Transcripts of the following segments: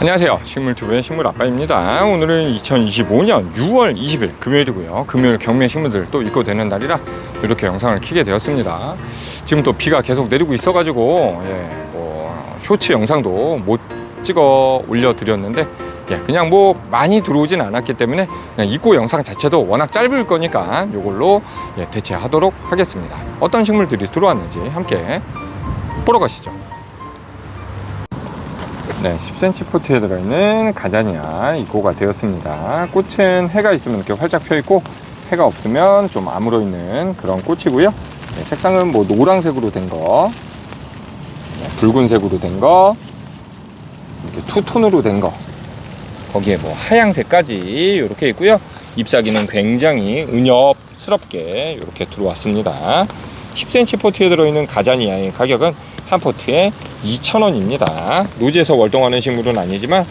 안녕하세요, 식물튜브의 식물아빠입니다. 오늘은 2025년 6월 20일 금요일이고요. 금요일 경매 식물들 또 입고 되는 날이라 이렇게 영상을 켜게 되었습니다. 지금 또 비가 계속 내리고 있어 가지고 쇼츠 영상도 못 찍어 올려드렸는데 그냥 많이 들어오진 않았기 때문에 그냥 입고 영상 자체도 워낙 짧을 거니까 이걸로 대체하도록 하겠습니다. 어떤 식물들이 들어왔는지 함께 보러 가시죠. 10cm 포트에 들어있는 가자니아 입고가 되었습니다. 꽃은 해가 있으면 이렇게 활짝 펴 있고 해가 없으면 좀 아물어 있는 그런 꽃이고요. 색상은 노란색으로 된 거, 붉은색으로 된 거, 이렇게 투톤으로 된 거, 거기에 하양색까지 이렇게 있고요. 잎사귀는 굉장히 은엽스럽게 이렇게 들어왔습니다. 10cm 포트에 들어있는 가자니아의 가격은 한 포트에 2,000원입니다. 노지에서 월동하는 식물은 아니지만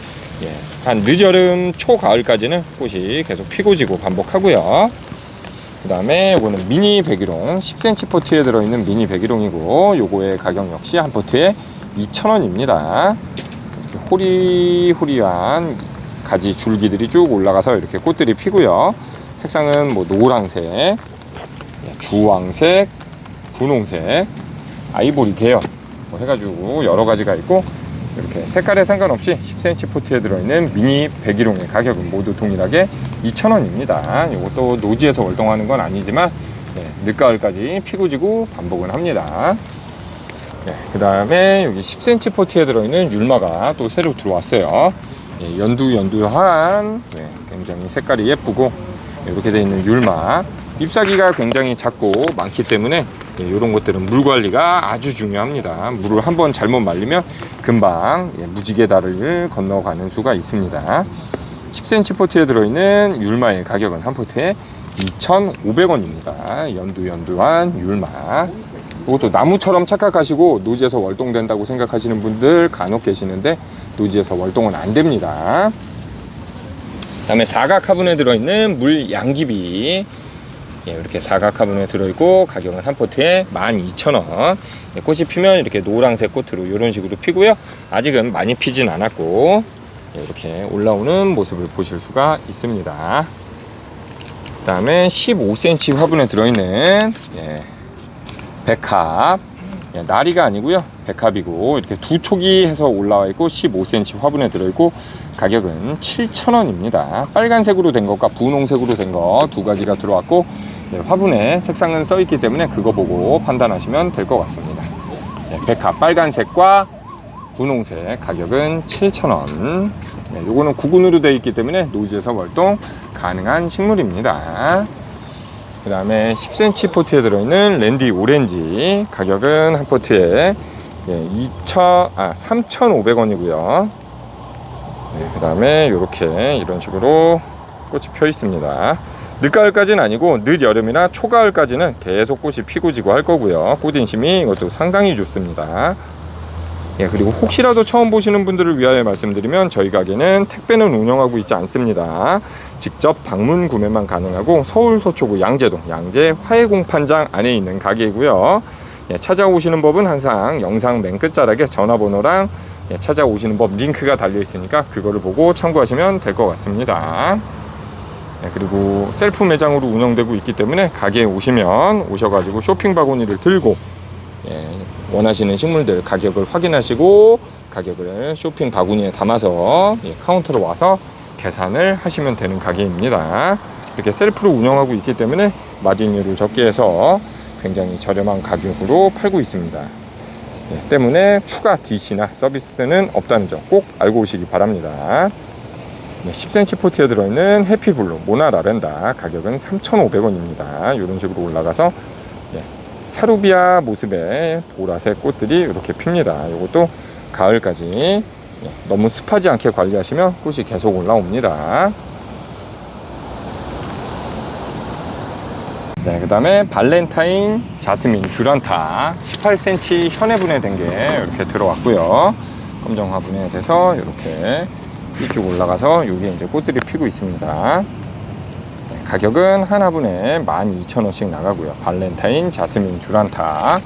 한 늦여름 초가을까지는 꽃이 계속 피고 지고 반복하고요. 그 다음에 요거는 미니 백일홍 10cm 포트에 들어있는 미니 백일홍이고, 요거의 가격 역시 한 포트에 2,000원입니다. 이렇게 호리호리한 가지 줄기들이 쭉 올라가서 이렇게 꽃들이 피고요. 색상은 노란색, 주황색, 분홍색, 아이보리 계열 해가지고 여러 가지가 있고, 이렇게 색깔에 상관없이 10cm 포트에 들어있는 미니 백일홍의 가격은 모두 동일하게 2,000원입니다. 이것도 노지에서 월동하는 건 아니지만 늦가을까지 피고 지고 반복은 합니다. 그 다음에 여기 10cm 포트에 들어있는 율마가 또 새로 들어왔어요. 연두한 굉장히 색깔이 예쁘고 이렇게 되어 있는 율마, 잎사귀가 굉장히 작고 많기 때문에 이런 것들은 물 관리가 아주 중요합니다. 물을 한번 잘못 말리면 금방 무지개 다리를 건너가는 수가 있습니다. 10cm 포트에 들어있는 율마의 가격은 한 포트에 2,500원입니다. 연두한 율마. 이것도 나무처럼 착각하시고 노지에서 월동된다고 생각하시는 분들 간혹 계시는데 노지에서 월동은 안 됩니다. 그 다음에 사각 화분에 들어있는 물 양귀비, 이렇게 사각 화분에 들어있고 가격은 한 포트에 12,000원. 꽃이 피면 이렇게 노란색 꽃으로 이런 식으로 피고요. 아직은 많이 피진 않았고 이렇게 올라오는 모습을 보실 수가 있습니다. 그 다음에 15cm 화분에 들어있는 백합, 나리가 아니고요, 백합이고 이렇게 두 촉이 해서 올라와 있고 15cm 화분에 들어있고 가격은 7,000원입니다. 빨간색으로 된 것과 분홍색으로 된 거 두 가지가 들어왔고 화분에 색상은 써 있기 때문에 그거 보고 판단하시면 될 것 같습니다. 백합 빨간색과 분홍색 가격은 7,000원. 요거는 구근으로 되어 있기 때문에 노지에서 월동 가능한 식물입니다. 그 다음에 10cm 포트에 들어있는 랜디 오렌지 가격은 한 포트에 3,500원이고요. 그 다음에 이런 식으로 꽃이 펴 있습니다. 늦가을까지는 아니고 늦여름이나 초가을까지는 계속 꽃이 피고 지고 할 거고요. 꽃인심이 이것도 상당히 좋습니다. 그리고 혹시라도 처음 보시는 분들을 위하여 말씀드리면 저희 가게는 택배는 운영하고 있지 않습니다. 직접 방문 구매만 가능하고 서울 서초구 양재동 양재 화해공판장 안에 있는 가게이고요. 찾아오시는 법은 항상 영상 맨 끝자락에 전화번호랑 찾아오시는 법 링크가 달려 있으니까 그거를 보고 참고하시면 될 것 같습니다. 그리고 셀프 매장으로 운영되고 있기 때문에 가게에 오셔가지고 쇼핑 바구니를 들고 원하시는 식물들 가격을 확인하시고 가격을 쇼핑 바구니에 담아서 카운터로 와서 계산을 하시면 되는 가게입니다. 이렇게 셀프로 운영하고 있기 때문에 마진율을 적게 해서 굉장히 저렴한 가격으로 팔고 있습니다. 때문에 추가 DC나 서비스는 없다는 점 꼭 알고 오시기 바랍니다. 10cm 포트에 들어있는 해피블루 모나 라벤더 가격은 3,500원입니다. 이런 식으로 올라가서 사루비아 모습의 보라색 꽃들이 이렇게 핍니다. 이것도 가을까지 너무 습하지 않게 관리하시면 꽃이 계속 올라옵니다. 그 다음에 발렌타인 자스민 듀란타 18cm 현해분해 된 게 이렇게 들어왔고요. 검정 화분에 돼서 이렇게 이쪽 올라가서 여기 이제 꽃들이 피고 있습니다. 가격은 한 화분에 12,000원씩 나가고요. 발렌타인 자스민 듀란타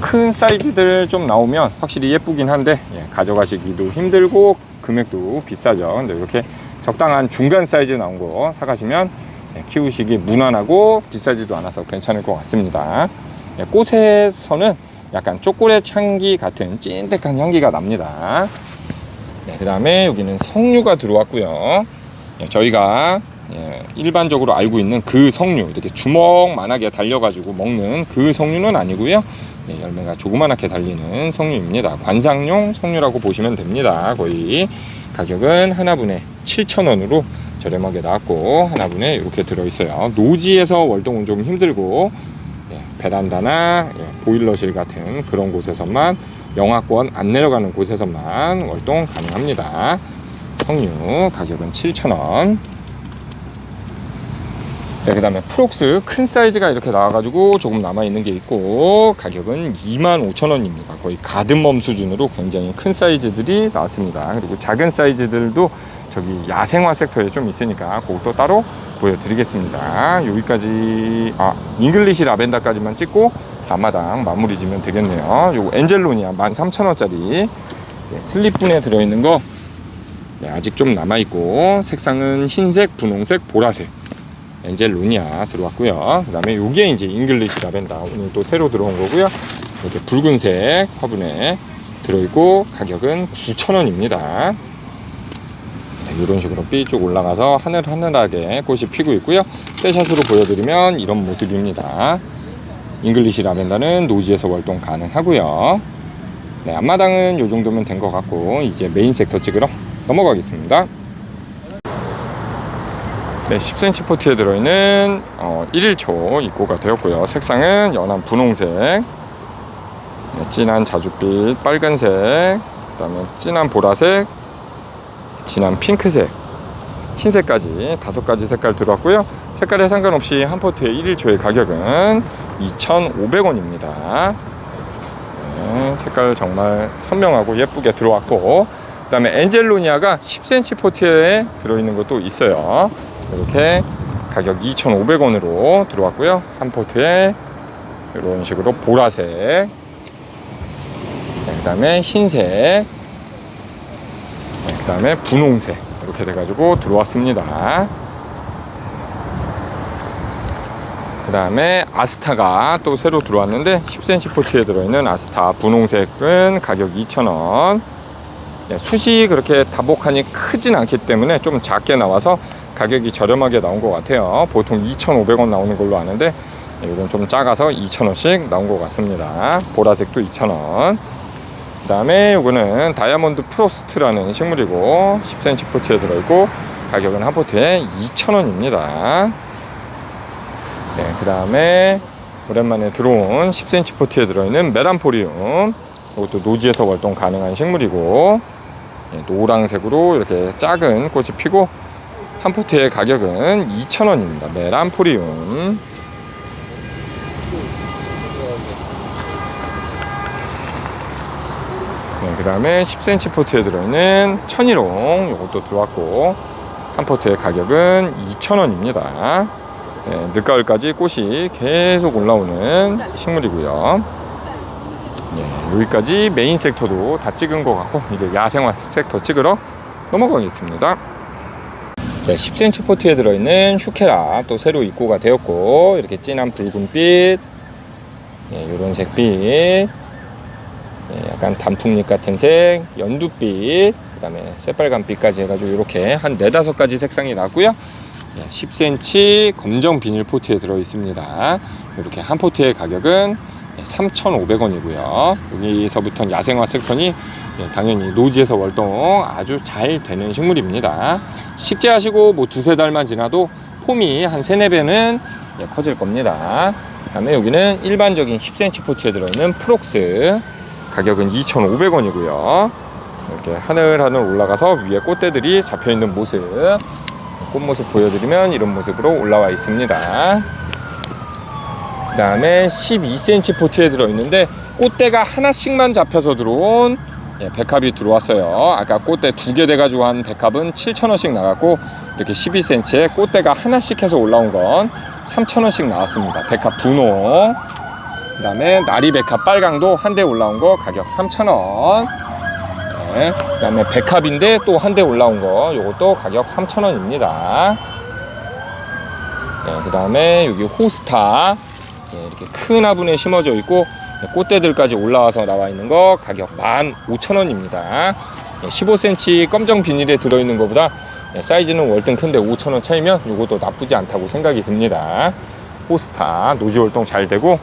큰 사이즈들 좀 나오면 확실히 예쁘긴 한데 가져가시기도 힘들고 금액도 비싸죠. 근데 이렇게 적당한 중간 사이즈 나온 거 사가시면 키우시기 무난하고 비싸지도 않아서 괜찮을 것 같습니다. 꽃에서는 약간 초콜릿 향기 같은 찐득한 향기가 납니다. 그 다음에 여기는 석류가 들어왔고요. 저희가 일반적으로 알고 있는 그 석류, 이렇게 주먹만하게 달려가지고 먹는 그 석류는 아니고요. 열매가 조그만하게 달리는 석류입니다. 관상용 석류라고 보시면 됩니다. 거의 가격은 하나분에 7,000원으로 저렴하게 나왔고, 하나분에 이렇게 들어있어요. 노지에서 월동은 좀 힘들고 베란다나 보일러실 같은 그런 곳에서만, 영하권 안 내려가는 곳에서만 월동 가능합니다. 석류 가격은 7,000원. 그 다음에 프록스 큰 사이즈가 이렇게 나와가지고 조금 남아있는 게 있고, 가격은 25,000원입니다. 거의 가드멈 수준으로 굉장히 큰 사이즈들이 나왔습니다. 그리고 작은 사이즈들도 저기 야생화 섹터에 좀 있으니까 그것도 따로 보여드리겠습니다. 여기까지 잉글리시 라벤더까지만 찍고 앞마당 마무리 지면 되겠네요. 요거 엔젤로니아 13,000원짜리 슬립분에 들어있는 거 아직 좀 남아있고, 색상은 흰색, 분홍색, 보라색 엔젤로니아 들어왔고요. 그 다음에 요게 이제 잉글리시 라벤더 오늘 또 새로 들어온 거고요. 이렇게 붉은색 화분에 들어있고 가격은 9,000원입니다. 이런 식으로 삐쭉 올라가서 하늘하늘하게 꽃이 피고 있고요. 떼샷으로 보여드리면 이런 모습입니다. 잉글리시 라벤더는 노지에서 월동 가능하고요. 앞마당은 이 정도면 된 것 같고, 이제 메인 섹터 찍으러 넘어가겠습니다. 10cm 포트에 들어있는 1일초 입고가 되었고요. 색상은 연한 분홍색, 진한 자줏빛 빨간색, 그 다음에 진한 보라색, 진한 핑크색, 흰색까지 5가지 색깔 들어왔고요. 색깔에 상관없이 한 포트의 1일초의 가격은 2,500원입니다. 색깔 정말 선명하고 예쁘게 들어왔고, 그 다음에 엔젤로니아가 10cm 포트에 들어있는 것도 있어요. 이렇게 가격 2,500원으로 들어왔고요. 한 포트에 이런 식으로 보라색, 그 다음에 흰색, 그 다음에 분홍색 이렇게 돼가지고 들어왔습니다. 그 다음에 아스타가 또 새로 들어왔는데 10cm 포트에 들어있는 아스타 분홍색은 가격 2,000원. 숱이 그렇게 다복하니 크진 않기 때문에 좀 작게 나와서 가격이 저렴하게 나온 것 같아요. 보통 2,500원 나오는 걸로 아는데 이건 좀 작아서 2,000원씩 나온 것 같습니다. 보라색도 2,000원. 그 다음에 이거는 다이아몬드 프로스트라는 식물이고 10cm 포트에 들어있고 가격은 한 포트에 2,000원입니다. 그 다음에 오랜만에 들어온 10cm 포트에 들어있는 메란포리움, 이것도 노지에서 월동 가능한 식물이고 노란색으로 이렇게 작은 꽃이 피고 한 포트의 가격은 2,000원입니다. 메란포리움. 그 다음에 10cm 포트에 들어있는 천일홍, 이것도 들어왔고 한 포트의 가격은 2,000원입니다. 늦가을까지 꽃이 계속 올라오는 식물이고요. 여기까지 메인 섹터도 다 찍은 것 같고, 이제 야생화 섹터 찍으러 넘어가겠습니다. 10cm 포트에 들어있는 슈케라 또 새로 입고가 되었고, 이렇게 진한 붉은빛, 이런 색빛, 약간 단풍잎 같은 색, 연두빛, 그 다음에 새빨간빛까지 해가지고 이렇게 한 4-5가지 색상이 나왔고요. 10cm 검정 비닐 포트에 들어있습니다. 이렇게 한 포트의 가격은 3,500원이고요. 여기서부터 야생화 섹터니 당연히 노지에서 월동 아주 잘 되는 식물입니다. 식재하시고 뭐 2-3달만 지나도 폼이 한 3-4배는 커질 겁니다. 그 다음에 여기는 일반적인 10cm 포트에 들어있는 프록스, 가격은 2,500원이고요. 이렇게 하늘하늘 올라가서 위에 꽃대들이 잡혀있는 모습, 꽃모습 보여드리면 이런 모습으로 올라와 있습니다. 그 다음에 12cm 포트에 들어있는데 꽃대가 하나씩만 잡혀서 들어온 백합이 들어왔어요. 아까 꽃대 2개 돼가지고 한 백합은 7,000원씩 나갔고, 이렇게 12cm에 꽃대가 하나씩 해서 올라온 건 3,000원씩 나왔습니다. 백합 분홍. 그 다음에 나리백합 빨강도 한 대 올라온 거 가격 3,000원. 네, 그 다음에 백합인데 또 한 대 올라온 거 요것도 가격 3,000원입니다. 네, 그 다음에 여기 호스타, 네, 이렇게 큰 화분에 심어져 있고 꽃대들까지 올라와서 나와 있는 거 가격 15,000원입니다. 15cm 검정 비닐에 들어있는 것보다 사이즈는 월등 큰데 5,000원 차이면 이것도 나쁘지 않다고 생각이 듭니다. 호스타 노지 활동 잘 되고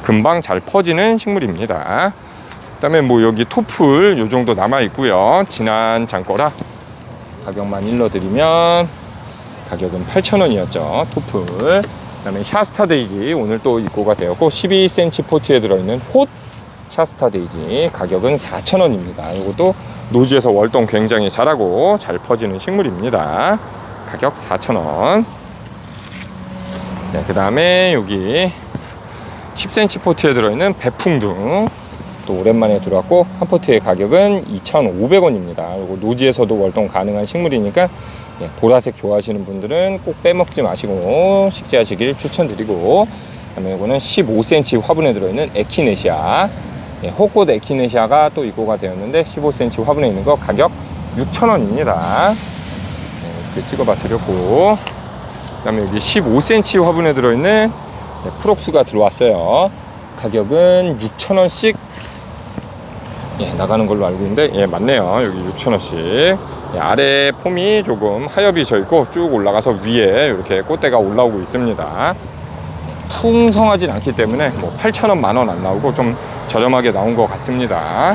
금방 잘 퍼지는 식물입니다. 그 다음에 뭐 여기 토플 요 정도 남아 있고요. 지난 장거라 가격만 일러드리면 가격은 8,000원이었죠. 토플. 그 다음에 샤스타 데이지 오늘 또 입고가 되었고 12cm 포트에 들어있는 홑 샤스타 데이지 가격은 4,000원입니다. 이것도 노지에서 월동 굉장히 잘하고 잘 퍼지는 식물입니다. 가격 4,000원. 네, 그 다음에 여기 10cm 포트에 들어있는 배풍등 또 오랜만에 들어왔고 한 포트의 가격은 2,500원입니다. 그리고 노지에서도 월동 가능한 식물이니까 보라색 좋아하시는 분들은 꼭 빼먹지 마시고 식재하시길 추천드리고, 그다음에 이거는 15cm 화분에 들어있는 에키네시아, 호꽃 에키네시아가 또 입고가 되었는데 15cm 화분에 있는 거 가격 6,000원입니다. 이렇게 찍어봐 드렸고, 그다음에 여기 15cm 화분에 들어있는 프록스가 들어왔어요. 가격은 6,000원씩 나가는 걸로 알고 있는데 맞네요. 여기 6,000원씩. 아래 폼이 조금 하엽이 져 있고 쭉 올라가서 위에 이렇게 꽃대가 올라오고 있습니다. 풍성하진 않기 때문에 뭐 8,000원, 만원 안 나오고 좀 저렴하게 나온 것 같습니다.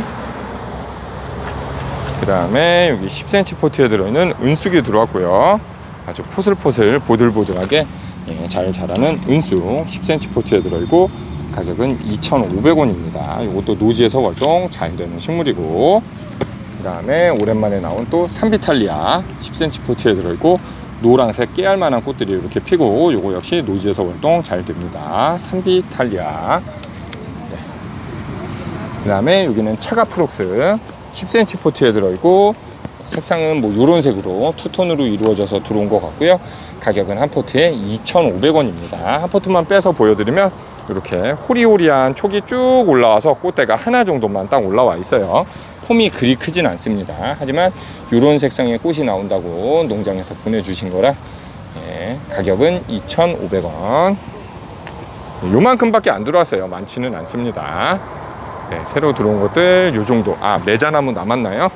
그 다음에 여기 10cm 포트에 들어있는 은숙이 들어왔고요. 아주 포슬포슬 보들보들하게 잘 자라는 은숙 10cm 포트에 들어있고 가격은 2,500원입니다. 이것도 노지에서 월동 잘 되는 식물이고, 그 다음에 오랜만에 나온 또 산비탈리아 10cm 포트에 들어있고 노란색 깨알만한 꽃들이 이렇게 피고 이거 역시 노지에서 월동 잘 됩니다. 산비탈리아. 그 다음에 여기는 차가프록스 10cm 포트에 들어있고 색상은 뭐 요런 색으로 투톤으로 이루어져서 들어온 것 같고요. 가격은 한 포트에 2,500원입니다. 한 포트만 빼서 보여드리면 이렇게 호리호리한 촉이 쭉 올라와서 꽃대가 하나 정도만 딱 올라와 있어요. 폼이 그리 크진 않습니다. 하지만 이런 색상의 꽃이 나온다고 농장에서 보내주신 거라 가격은 2,500원. 요만큼밖에 안 들어왔어요. 많지는 않습니다. 새로 들어온 것들 요 정도. 매자나무 남았나요?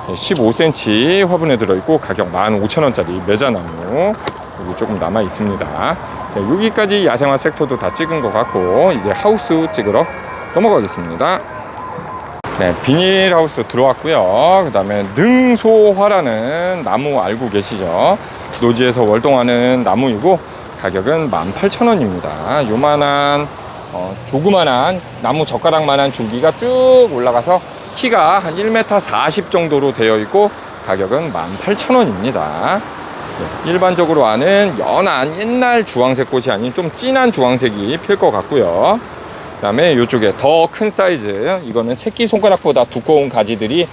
15cm 화분에 들어있고 가격 15,000원짜리 매자나무 여기 조금 남아 있습니다. 여기까지 야생화 섹터도 다 찍은 것 같고 이제 하우스 찍으러 넘어가겠습니다. 비닐하우스 들어왔고요. 그 다음에 능소화라는 나무 알고 계시죠? 노지에서 월동하는 나무이고 가격은 18,000원입니다. 요만한 조그만한 나무 젓가락만한 줄기가 쭉 올라가서 키가 한 1m 40 정도로 되어 있고 가격은 18,000원입니다. 일반적으로 아는 연한 옛날 주황색 꽃이 아닌 좀 진한 주황색이 필 것 같고요. 그 다음에 이쪽에 더 큰 사이즈, 이거는 새끼손가락보다 두꺼운 가지들이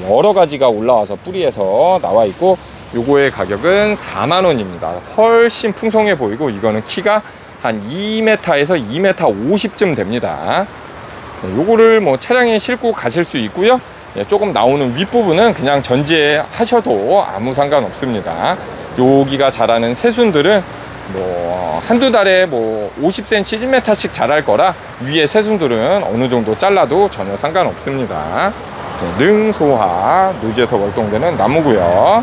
여러 가지가 올라와서 뿌리에서 나와 있고 요거의 가격은 4만원입니다. 훨씬 풍성해 보이고 이거는 키가 한 2m에서 2m 50쯤 됩니다. 요거를 뭐 차량에 싣고 가실 수 있고요. 조금 나오는 윗부분은 그냥 전지에 하셔도 아무 상관없습니다. 여기가 자라는 새순들은 뭐 한두 달에 뭐 50cm 1m씩 자랄 거라 위에 새순들은 어느 정도 잘라도 전혀 상관없습니다. 능소화 노지에서 월동되는 나무고요.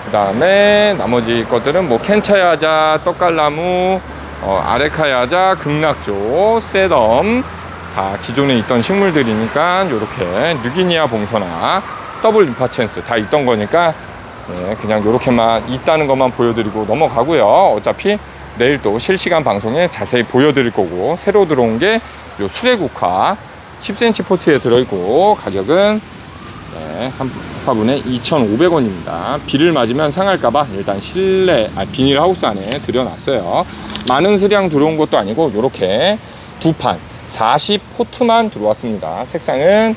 그 다음에 나머지 것들은 뭐 켄차야자, 떡갈나무, 아레카야자, 극락조, 세덤 다 기존에 있던 식물들이니까 이렇게 누기니아 봉서나 더블 임파첸스 다 있던 거니까 그냥 이렇게만 있다는 것만 보여드리고 넘어가고요. 어차피 내일 또 실시간 방송에 자세히 보여드릴 거고, 새로 들어온 게 요 수레국화 10cm 포트에 들어있고 가격은 한 화분에 2,500원입니다. 비를 맞으면 상할까봐 일단 실내 비닐하우스 안에 들여놨어요. 많은 수량 들어온 것도 아니고 이렇게 두 판 40 포트만 들어왔습니다. 색상은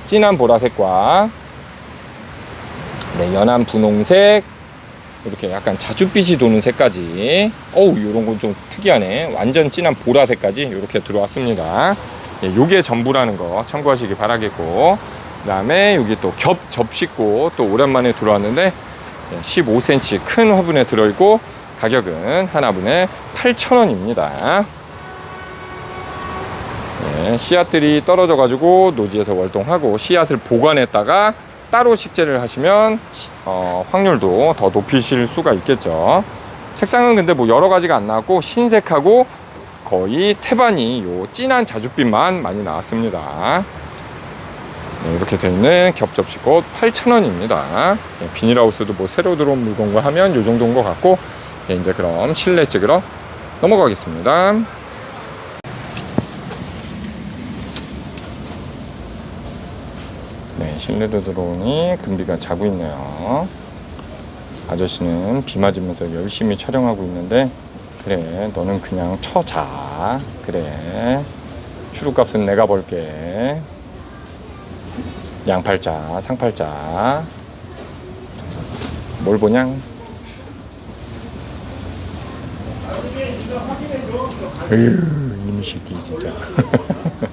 진한 보라색과 연한 분홍색, 이렇게 약간 자줏빛이 도는 색까지, 어우 요런 건 좀 특이하네. 완전 진한 보라색까지 이렇게 들어왔습니다. 예, 요게 전부라는 거 참고하시기 바라겠고, 그 다음에 여기 또 겹 접식고 또 오랜만에 들어왔는데 15cm 큰 화분에 들어있고, 가격은 하나분에 8,000원입니다. 네, 씨앗들이 떨어져 가지고 노지에서 월동하고 씨앗을 보관했다가 따로 식재를 하시면 확률도 더 높이실 수가 있겠죠. 색상은 근데 뭐 여러 가지가 안 나왔고, 흰색하고 거의 태반이 요 진한 자줏빛만 많이 나왔습니다. 네, 이렇게 되어 있는 겹접시꽃 8,000원입니다. 네, 비닐하우스도 뭐 새로 들어온 물건과 하면 요 정도인 것 같고, 네, 이제 그럼 실내 찍으러 넘어가겠습니다. 네, 실내로 들어오니 금비가 자고 있네요. 아저씨는 비 맞으면서 열심히 촬영하고 있는데, 그래 너는 그냥 쳐자. 그래 추루값은 내가 벌게. 양팔자 상팔자 뭘 보냥. 으유 이놈의 새끼 진짜.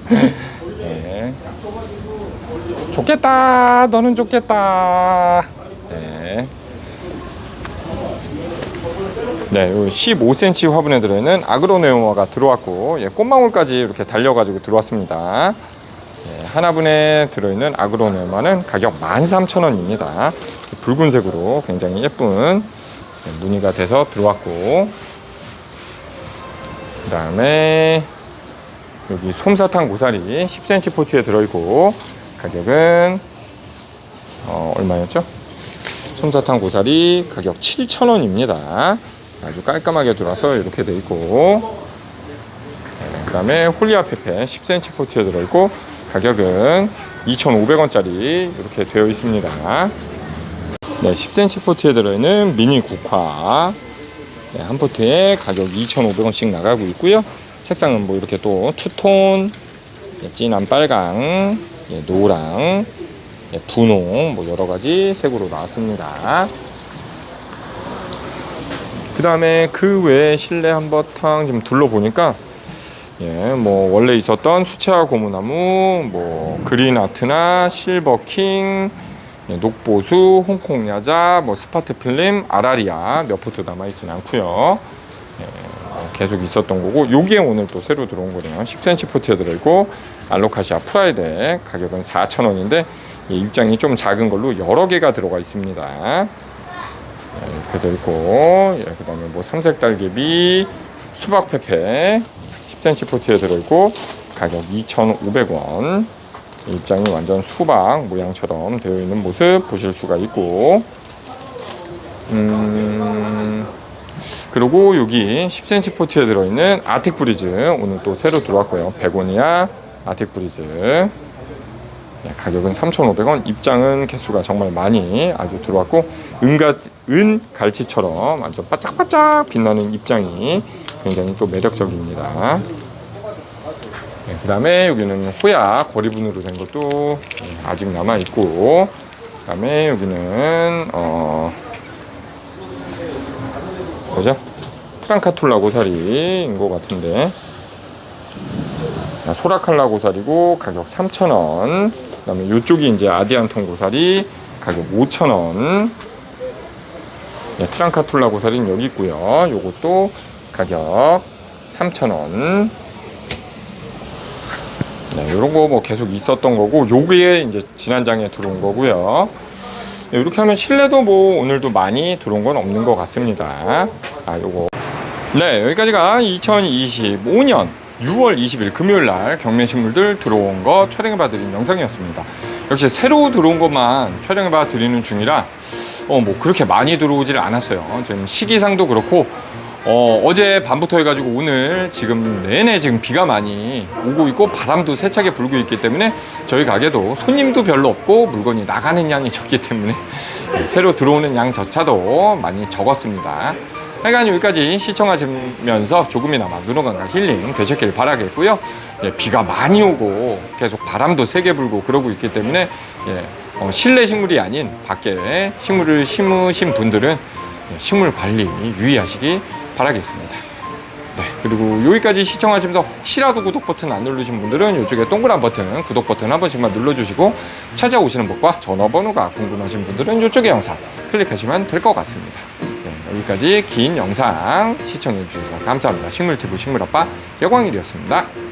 네. 좋겠다. 너는 좋겠다. 네. 네, 15cm 화분에 들어있는 아그로네오마가 들어왔고, 예, 꽃망울까지 이렇게 달려가지고 들어왔습니다. 예, 하나분에 들어있는 아그로네오마는 가격 13,000원입니다. 붉은색으로 굉장히 예쁜 무늬가 돼서 들어왔고, 그 다음에 여기 솜사탕 고사리 10cm 포트에 들어있고, 가격은 얼마였죠? 솜사탕 고사리 가격 7,000원입니다. 아주 깔끔하게 들어와서 이렇게 돼 있고, 그 다음에 홀리아 페페 10cm 포트에 들어있고, 가격은 2,500원짜리 이렇게 되어 있습니다. 네, 10cm 포트에 들어있는 미니 국화, 네, 한 포트에 가격 2,500원씩 나가고 있고요. 색상은 뭐 이렇게 또 투톤, 진한 빨강, 노랑, 분홍, 뭐 여러 가지 색으로 나왔습니다. 그 다음에 그 외에 실내 한바탕 좀 둘러보니까, 뭐 원래 있었던 수채화 고무나무, 뭐 그린아트나 실버킹, 녹보수, 홍콩야자, 뭐 스파트필름, 아라리아 몇 포트 남아있지는 않고요. 계속 있었던 거고, 요게 오늘 또 새로 들어온 거네요. 10cm 포트에 들어있고, 알로카시아 프라이데 가격은 4,000원인데 입장이 좀 작은 걸로 여러 개가 들어가 있습니다. 이렇게 되어 있고, 그 다음에 뭐 삼색 딸기비, 수박 페페 10cm 포트에 들어있고, 가격 2,500원. 입장이 완전 수박 모양처럼 되어 있는 모습 보실 수가 있고, 그리고 여기 10cm 포트에 들어있는 아틱 브리즈 오늘 또 새로 들어왔고요. 베고니아 아틱 브리즈, 가격은 3,500원. 입장은 개수가 정말 많이 아주 들어왔고, 은 갈치처럼 아주 바짝바짝 빛나는 입장이 굉장히 또 매력적입니다. 그 다음에 여기는 호야 거리분으로 된 것도 아직 남아있고, 그 다음에 여기는 뭐죠? 트랑카툴라 고사리인 것 같은데, 소라칼라 고사리고 가격 3,000원. 그 다음에 이쪽이 이제 아디안톤 고사리 가격 5,000원. 트랑카툴라 고사리는 여기 있고요. 요것도 가격 3,000원. 요런 거 뭐 계속 있었던 거고, 요게 이제 지난장에 들어온 거고요. 이렇게 하면 실내도 뭐 오늘도 많이 들어온 건 없는 것 같습니다. 요거. 네, 여기까지가 2025년 6월 20일 금요일 날 경매식물들 들어온 거 촬영해봐 드린 영상이었습니다. 역시 새로 들어온 것만 촬영해봐 드리는 중이라 뭐 그렇게 많이 들어오질 않았어요. 지금 시기상도 그렇고, 어제 밤부터 해가지고 오늘 지금 내내 지금 비가 많이 오고 있고, 바람도 세차게 불고 있기 때문에 저희 가게도 손님도 별로 없고 물건이 나가는 양이 적기 때문에 새로 들어오는 양조차도 많이 적었습니다. 하여간 여기까지 시청하시면서 조금이나마 눈호강과 힐링 되셨길 바라겠고요. 비가 많이 오고 계속 바람도 세게 불고 그러고 있기 때문에 실내 식물이 아닌 밖에 식물을 심으신 분들은 식물 관리 유의하시기 바라겠습니다. 네, 그리고 여기까지 시청하시면서 혹시라도 구독 버튼 안 누르신 분들은 이쪽에 동그란 버튼, 구독 버튼 한 번씩만 눌러주시고 찾아오시는 법과 전화번호가 궁금하신 분들은 이쪽에 영상 클릭하시면 될 것 같습니다. 네, 여기까지 긴 영상 시청해 주셔서 감사합니다. 식물TV 식물아빠 여광일이었습니다.